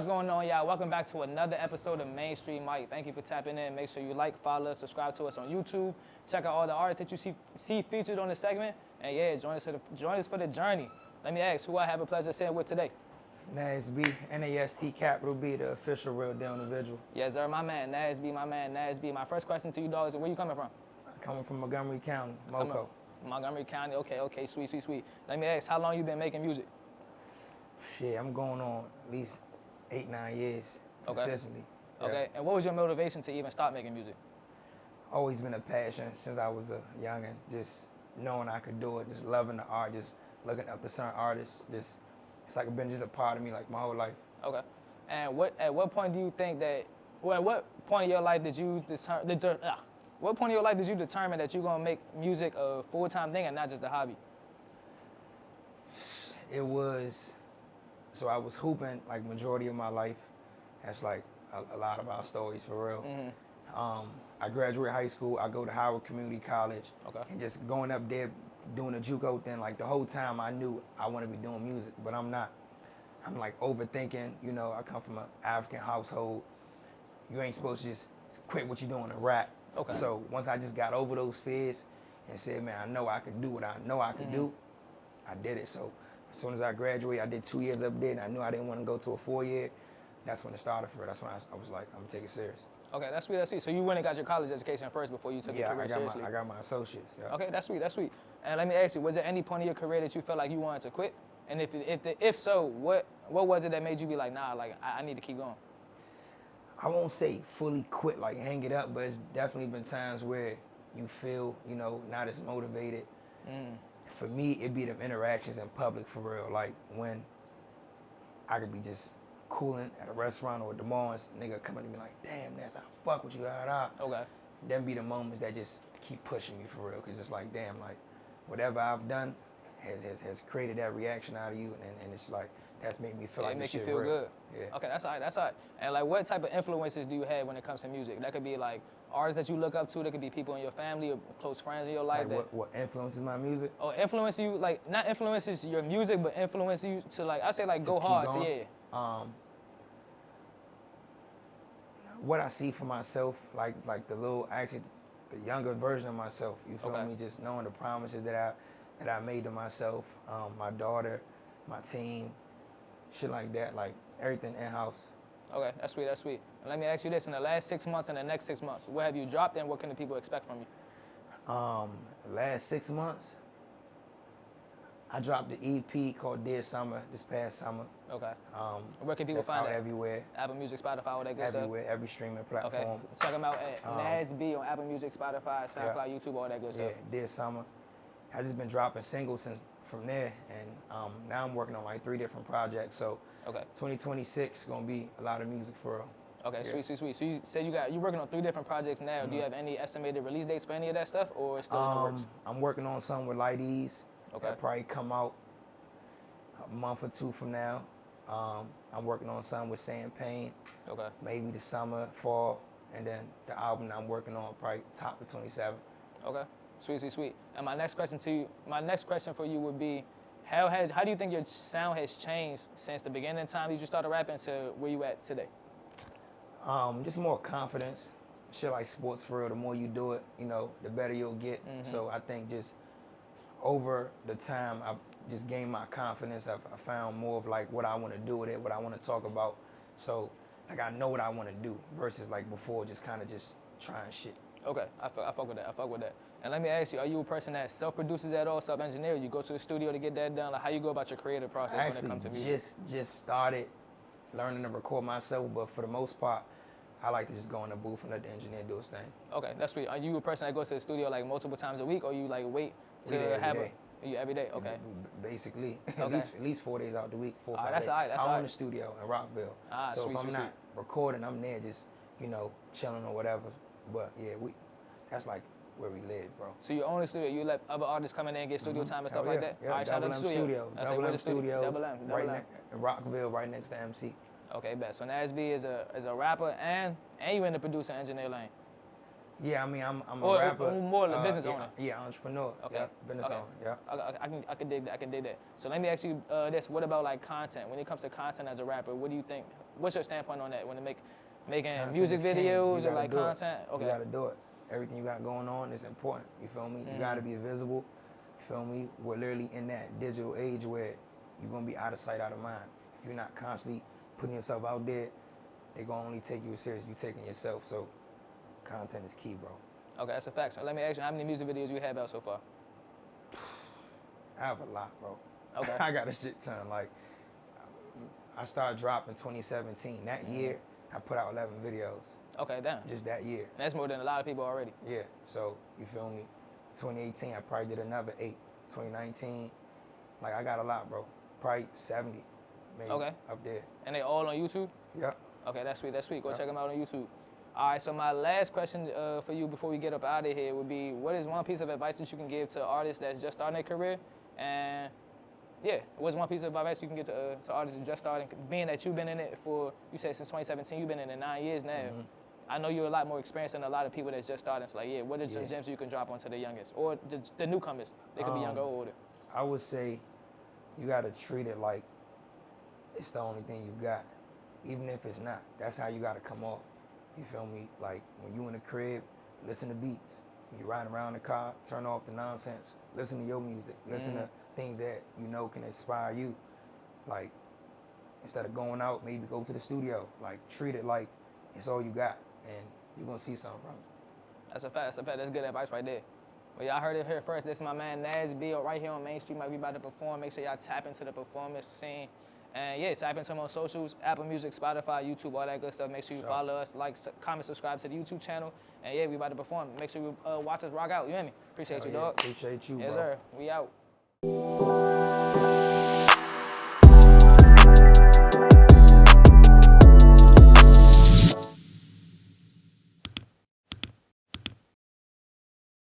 What's going on, y'all? Welcome back to another episode of MainStreet Mic. Thank you for tapping in. Make sure you like, follow us, subscribe to us on YouTube. Check out all the artists that you see featured on the segment. And yeah, join us for the journey. Let me ask, who I have a pleasure sitting with today? Nast B, N-A-S-T capital B, the official real deal individual. Yes, sir, my man, Nast B, my man, Nast B. My first question to you, dog, is where you coming from? Coming from Montgomery County, Moco. Montgomery County, okay, sweet. Let me ask, how long you been making music? Shit, I'm going on at least 8-9 years consistently. Okay, and what was your motivation to even start making music? Always been a passion since I was a youngin', just knowing I could do it, just loving the art, just looking up to certain artists, it's like it's been just a part of me like my whole life. Okay, and at what point do you think that, well, at what point of your life did you what point of your life did you determine that you're gonna make music a full-time thing and not just a hobby? It was, so I was hooping like majority of my life. That's like a lot of our stories for real. Mm-hmm. I graduated high school, I go to Howard Community College. Okay. And just going up there doing the JUCO thing, like the whole time I knew I want to be doing music, but I'm not. I'm like overthinking, you know, I come from an African household. You ain't supposed to just quit what you're doing and rap. Okay. So once I just got over those fears and said, man, I know I could do what I know I could do, I did it. So as soon as I graduated, I did 2 years up there, and I knew I didn't want to go to a 4-year. That's when it started for it. That's when I was like, I'm gonna take it serious. Okay, that's sweet. So you went and got your college education first before you took your career seriously? I got my associates. Yeah. Okay, that's sweet. And let me ask you, was there any point in your career that you felt like you wanted to quit? And if so, what was it that made you be like, nah, like I need to keep going? I won't say fully quit, like hang it up, but it's definitely been times where you feel, you know, not as motivated. For me, it'd be them interactions in public for real. Like when I could be just cooling at a restaurant or at the malls, nigga coming to me like, damn, that's I fuck with you, Okay. Them be the moments that just keep pushing me for real, cause it's like, damn, like whatever I've done has created that reaction out of you, and it's like, that's made me feel like make this you shit feel real. good. Yeah. Okay, that's all right. And like, what type of influences do you have when it comes to music? That could be like artists that you look up to. That could be people in your family or close friends in your life. Like what influences my music? Or influence you, like not influences your music, but influence you to like, I say like go hard. So yeah. What I see for myself, like the younger version of myself. You feel me? Just knowing the promises that I made to myself, my daughter, my team, shit like that, like everything in-house. Okay, that's sweet. And let me ask you this, in the last 6 months and the next 6 months, what have you dropped and what can the people expect from you? The last 6 months, I dropped the EP called Dear Summer this past summer. Okay. Where can people that's find out that? everywhere. Apple Music, Spotify, all that good stuff? Everywhere, every streaming platform. Okay. Talking about Nast B on Apple Music, Spotify, SoundCloud, YouTube, all that good stuff. Yeah, Dear Summer. I just been dropping singles since from there, and now I'm working on like 3 different projects. So 2026 gonna be a lot of music for real. Okay, sweet. So you said you're working on 3 different projects now. Do you have any estimated release dates for any of that stuff, or it's still in the works? I'm working on some with Light Ease. Okay. That'll probably come out a month or 2 from now. I'm working on some with Sam Payne. Okay. Maybe the summer, fall, and then the album I'm working on probably top of 27. Okay. Sweet. And my next question for you would be, how do you think your sound has changed since the beginning time you started rapping to where you at today? Just more confidence. Shit like sports for real. The more you do it, you know, the better you'll get. So I think just over the time, I've just gained my confidence. I found more of like what I want to do with it, what I want to talk about. So like I know what I want to do versus like before, just kind of just trying shit. Okay, I fuck with that. And let me ask you, are you a person that self-produces at all, self-engineer? You go to the studio to get that done? Like, how you go about your creative process when it comes to music? Just started learning to record myself, but for the most part, I like to just go in the booth and let the engineer do his thing. Okay, that's sweet. Are you a person that goes to the studio like multiple times a week, or you like wait to have it? You every day? Okay. Basically, at least 4 days out the week, 4 or 5 days. That's all right. I'm in the studio in Rockville. So if I'm not recording, I'm there just, you know, chilling or whatever. But yeah, that's like where we live, bro. So you own the studio, you let other artists come in there and get studio time and stuff like that? Yeah, all right, shout out to the studio. Double M Studios, in Rockville, right next to MC. Okay, bet. So Nast B is a rapper and you in the producer engineer lane? Yeah, I mean, I'm a rapper. Or more a business owner? Yeah, entrepreneur. Okay. Yeah, business owner, yeah. I can dig that. This. So let me ask you this. What about like content? When it comes to content as a rapper, what do you think what's your standpoint on that when making Content music is king. videos You or gotta like do it. content? Okay. You got to do it. Everything you got going on is important. You feel me? You got to be visible. You feel me? We're literally in that digital age where you're going to be out of sight, out of mind. If you're not constantly putting yourself out there, they're going to only take you as serious as you taking yourself. So content is key, bro. Okay, that's a fact. So let me ask you, how many music videos you have out so far? I have a lot, bro. Okay. I got a shit ton. Like, I started dropping 2017. That year, I put out 11 videos. Okay, damn. Just that year. And that's more than a lot of people already. Yeah, so you feel me? 2018, I probably did another 8. 2019, like I got a lot, bro. Probably 70, maybe up there. And they all on YouTube? Yep. Okay, that's sweet, that's sweet. Go check them out on YouTube. All right, so my last question for you before we get up out of here would be, what is one piece of advice that you can give to artists that's just starting their career? And yeah, what's one piece of advice you can give to artists just starting, being that you've been in it for, you said since 2017, you've been in it 9 years now. I know you're a lot more experienced than a lot of people that's just starting. So like, yeah, what are some gems you can drop onto the youngest or the newcomers? They could be younger or older. I would say you gotta treat it like it's the only thing you got, even if it's not. That's how you gotta come off. You feel me? Like when you in the crib, listen to beats. When you riding around the car, turn off the nonsense. Listen to your music. Listen to things that you know can inspire you. Like instead of going out, maybe go to the studio. Like treat it like it's all you got, and you're gonna see something from it. That's a fact. That's a fact. That's good advice right there. Well, y'all heard it here first. This is my man Nast B right here on MainStreet Mic. We about to perform. Make sure y'all tap into the performance scene. And yeah, type into him on socials, Apple Music, Spotify, YouTube, all that good stuff. Make sure you follow us, like, comment, subscribe to the YouTube channel. And yeah, we about to perform. Make sure you watch us rock out. You hear me? Appreciate you, dog. Appreciate you, yes, bro. Yes, sir. We out.